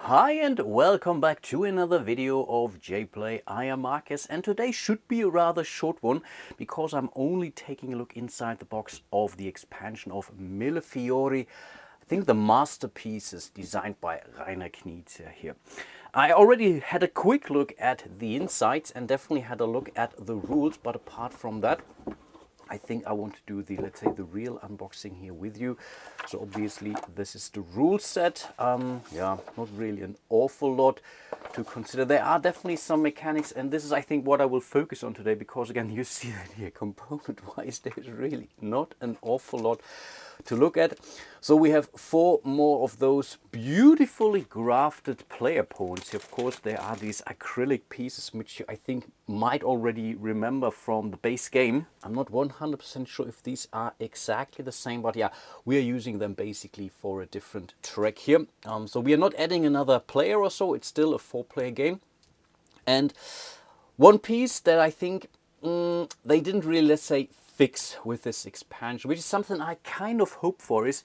Hi and welcome back to another video of JPlay. I am Marcus and today should be a rather short one because I'm only taking a look inside the box of the expansion of Mille Fiori. I think the masterpieces designed by Reiner Knizia here. I already had a quick look at the insides and definitely had a look at the rules, but apart from that, I think I want to do the, let's say, the real unboxing here with you. So obviously this is the rule set. Yeah, not really an awful lot to consider. There are definitely some mechanics, and this is, I think, what I will focus on today, because again, you see that here, component-wise, there's really not an awful lot to look at. So we have 4 more of those beautifully grafted player pawns. Of course, there are these acrylic pieces, which I think might already remember from the base game. I'm not 100% sure if these are exactly the same, but yeah, we are using them basically for a different track here. So we are not adding another player or so. It's still a 4-player game. And one piece that I think they didn't really, let's say, fix with this expansion, which is something I kind of hope for, is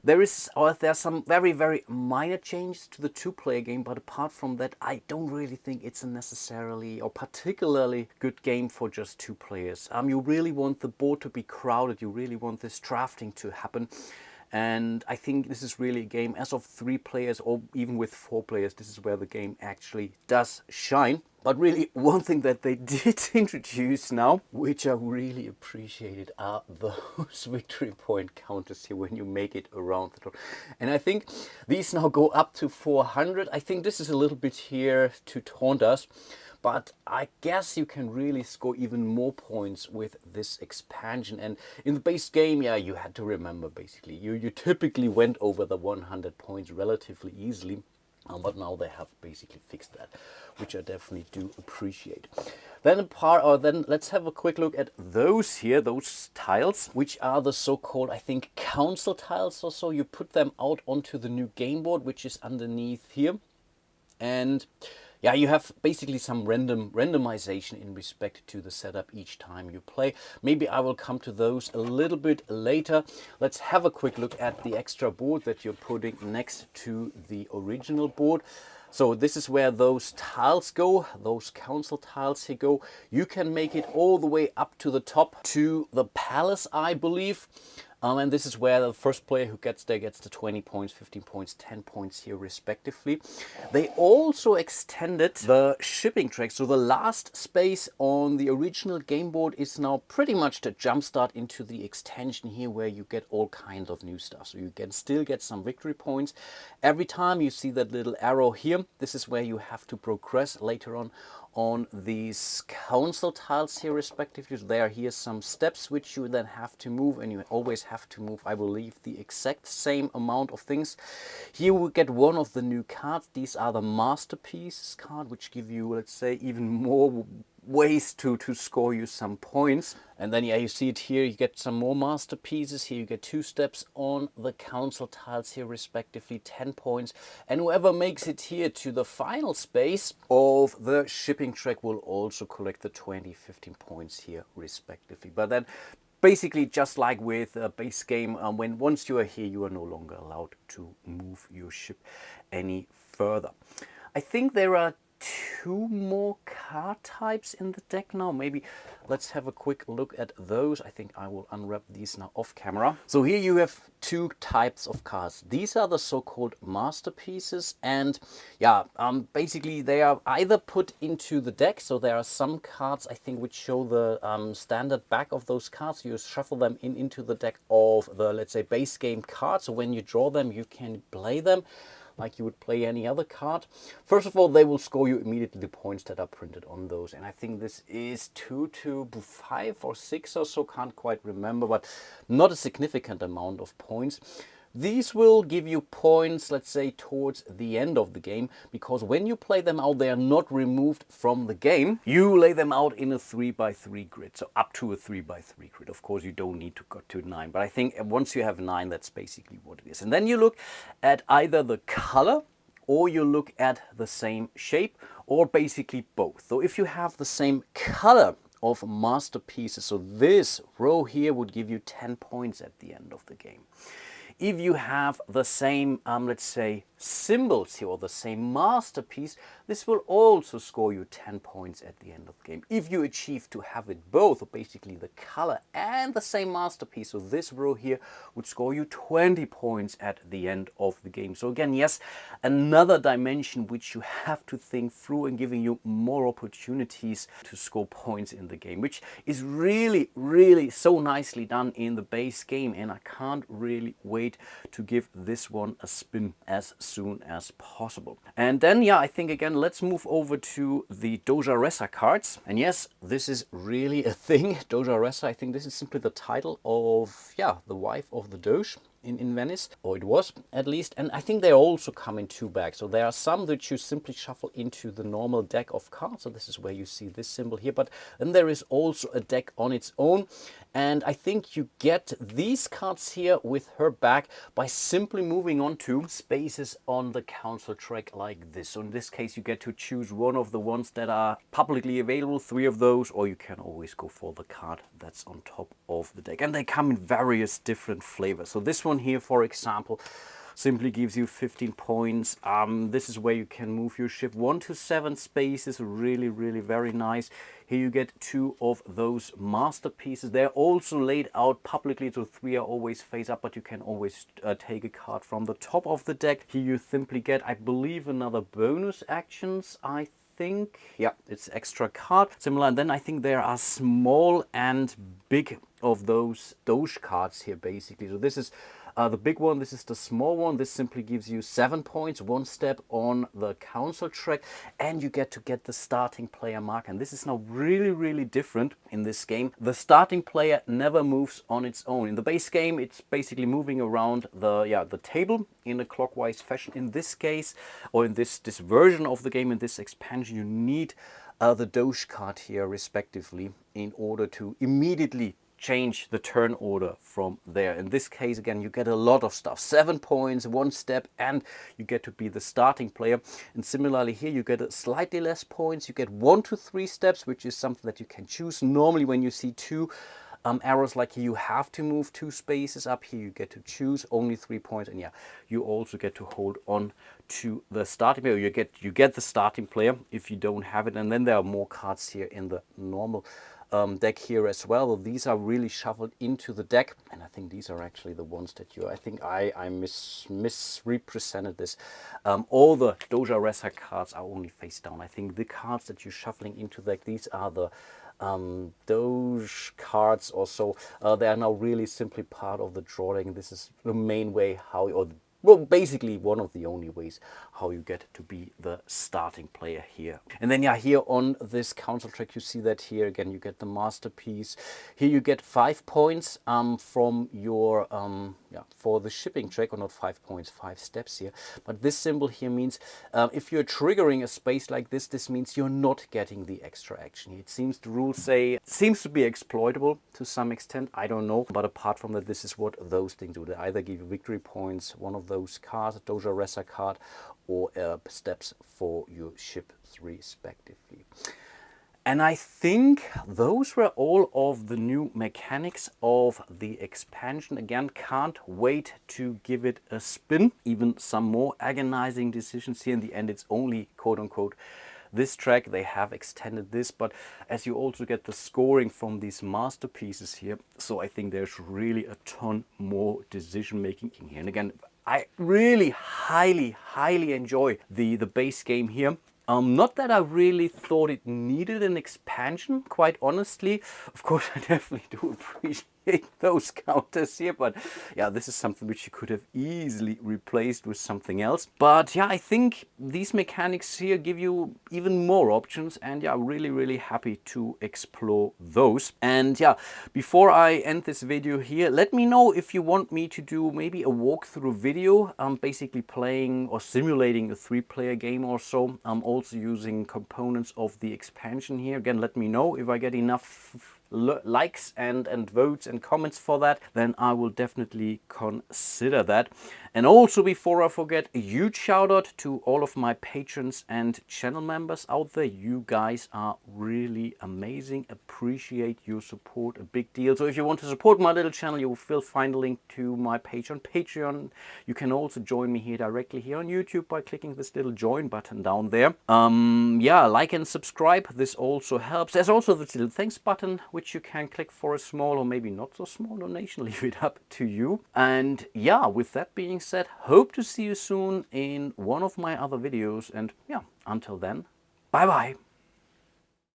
there are some very minor changes to the 2-player game, but apart from that, I don't really think it's a necessarily or particularly good game for just 2 players. You really want the board to be crowded, you really want this drafting to happen. And I think this is really a game as of 3 players or even with 4 players. This is where the game actually does shine. But really, one thing that they did introduce now, which I really appreciated, are those victory point counters here when you make it around the top. And I think these now go up to 400. I think this is a little bit here to taunt us. But I guess you can really score even more points with this expansion. And in the base game, yeah, you had to remember basically, you typically went over the 100 points relatively easily. But now they have basically fixed that, which I definitely do appreciate. Then let's have a quick look at those here, those tiles, which are the so-called, I think, council tiles or so. You put them out onto the new game board, which is underneath here. And yeah, you have basically some randomization in respect to the setup each time you play. Maybe I will come to those a little bit later. Let's have a quick look at the extra board that you're putting next to the original board. So this is where those tiles go, those council tiles here go. You can make it all the way up to the top to the palace, I believe. And this is where the first player who gets there gets the 20 points, 15 points, 10 points here respectively. They also extended the shipping track. So the last space on the original game board is now pretty much the jump start into the extension here, where you get all kinds of new stuff. So you can still get some victory points. Every time you see that little arrow here, this is where you have to progress later on these council tiles here respectively. So there are here some steps which you then have to move, and you always have to move, I believe, the exact same amount of things. Here we get one of the new cards. These are the masterpieces card, which give you, let's say, even more ways to score you some points. And then yeah, you see it here, you get some more masterpieces. Here you get 2 steps on the council tiles here respectively, 10 points. And whoever makes it here to the final space of the shipping track will also collect the 20, 15 points here respectively. But then basically, just like with a base game, once you are here, you are no longer allowed to move your ship any further. I think there are 2 more card types in the deck now. Maybe let's have a quick look at those. I think I will unwrap these now off camera. So here you have 2 types of cards. These are the so-called masterpieces, and yeah, basically they are either put into the deck. So there are some cards, I think, which show the standard back of those cards. You shuffle them into the deck of the, let's say, base game cards. So when you draw them, you can play them like you would play any other card. First of all, they will score you immediately the points that are printed on those. And I think this is 2 to 5 or 6 or so, can't quite remember, but not a significant amount of points. These will give you points, let's say, towards the end of the game, because when you play them out, they are not removed from the game. You lay them out in a 3x3 grid, so up to a 3x3 grid. Of course, you don't need to go to 9, but I think once you have 9, that's basically what it is. And then you look at either the color, or you look at the same shape, or basically both. So if you have the same color of masterpieces, so this row here would give you 10 points at the end of the game. If you have the same, let's say, symbols here, or the same masterpiece, this will also score you 10 points at the end of the game. If you achieve to have it both, or basically the color and the same masterpiece, so this row here would score you 20 points at the end of the game. So again, yes, another dimension which you have to think through and giving you more opportunities to score points in the game, which is really, really so nicely done in the base game, and I can't really wait to give this one a spin as soon as possible. And then, yeah, I think again, let's move over to the Dogeressa cards. And yes, this is really a thing. Dogeressa, I think this is simply the title of, yeah, the wife of the Doge in Venice, or it was at least. And I think they also come in 2 bags. So there are some that you simply shuffle into the normal deck of cards. So this is where you see this symbol here. But then there is also a deck on its own. And I think you get these cards here with her back by simply moving on to spaces on the council track like this. So in this case, you get to choose one of the ones that are publicly available, 3 of those, or you can always go for the card that's on top of the deck. And they come in various different flavors. So this one here, for example, simply gives you 15 points. This is where you can move your ship 1 to 7 spaces. Really, really very nice. Here you get 2 of those masterpieces. They're also laid out publicly, so 3 are always face up, but you can always take a card from the top of the deck. Here you simply get, I believe, another bonus actions, I think. Yeah, it's extra card. Similar, and then I think there are small and big of those Doge cards here, basically. So this is the big one, this is the small one. This simply gives you 7 points, 1 step on the council track, and you get to get the starting player mark. And this is now really, really different in this game. The starting player never moves on its own. In the base game, it's basically moving around the table in a clockwise fashion. In this case, or in this version of the game, in this expansion, you need the Doge card here, respectively, in order to immediately change the turn order from there. In this case, again, you get a lot of stuff. 7 points, 1 step, and you get to be the starting player. And similarly here, you get slightly less points. You get 1 to 3 steps, which is something that you can choose. Normally, when you see 2 arrows like here, you have to move 2 spaces up. Here you get to choose only 3 points, and yeah, you also get to hold on to the starting player. You get the starting player if you don't have it. And then there are more cards here in the normal deck here as well. These are really shuffled into the deck, and I think these are actually the ones that I think I misrepresented this. All the Dogeressa cards are only face down. I think the cards that you're shuffling into the deck, these are the Doge cards or so. They are now really simply part of the drawing. This is the main way how, or well, basically one of the only ways how you get to be the starting player here. And then yeah, here on this council track, you see that here again, you get the masterpiece. Here you get 5 points from your for the shipping track, or not 5 points, 5 steps here. But this symbol here means if you're triggering a space like this, this means you're not getting the extra action. It seems the rules say it seems to be exploitable to some extent. I don't know, but apart from that, this is what those things do. They either give you victory points, one of those cards, a Dogeressa card, or steps for your ship respectively. And I think those were all of the new mechanics of the expansion. Again, can't wait to give it a spin. Even some more agonizing decisions here. In the end, it's only quote-unquote this track. They have extended this, but as you also get the scoring from these masterpieces here, so I think there's really a ton more decision making in here. And again, I really highly enjoy the base game here. Not that I really thought it needed an expansion, quite honestly. Of course, I definitely do appreciate those counters here, but yeah, this is something which you could have easily replaced with something else. But yeah, I think these mechanics here give you even more options, and yeah, really happy to explore those. And yeah, before I end this video here, let me know if you want me to do maybe a walkthrough video, basically playing or simulating a 3-player game or so. I'm also using components of the expansion here. Again, let me know if I get enough likes and votes and comments for that, then I will definitely consider that. And also, before I forget, a huge shout out to all of my patrons and channel members out there. You guys are really amazing. Appreciate your support, a big deal. So if you want to support my little channel, you will find a link to my page on Patreon. You can also join me here directly here on YouTube by clicking this little join button down there. Yeah, like and subscribe. This also helps. There's also this little thanks button, which you can click for a small or maybe not so small donation. Leave it up to you. And yeah, with that being said, hope to see you soon in one of my other videos. And yeah, until then, bye bye.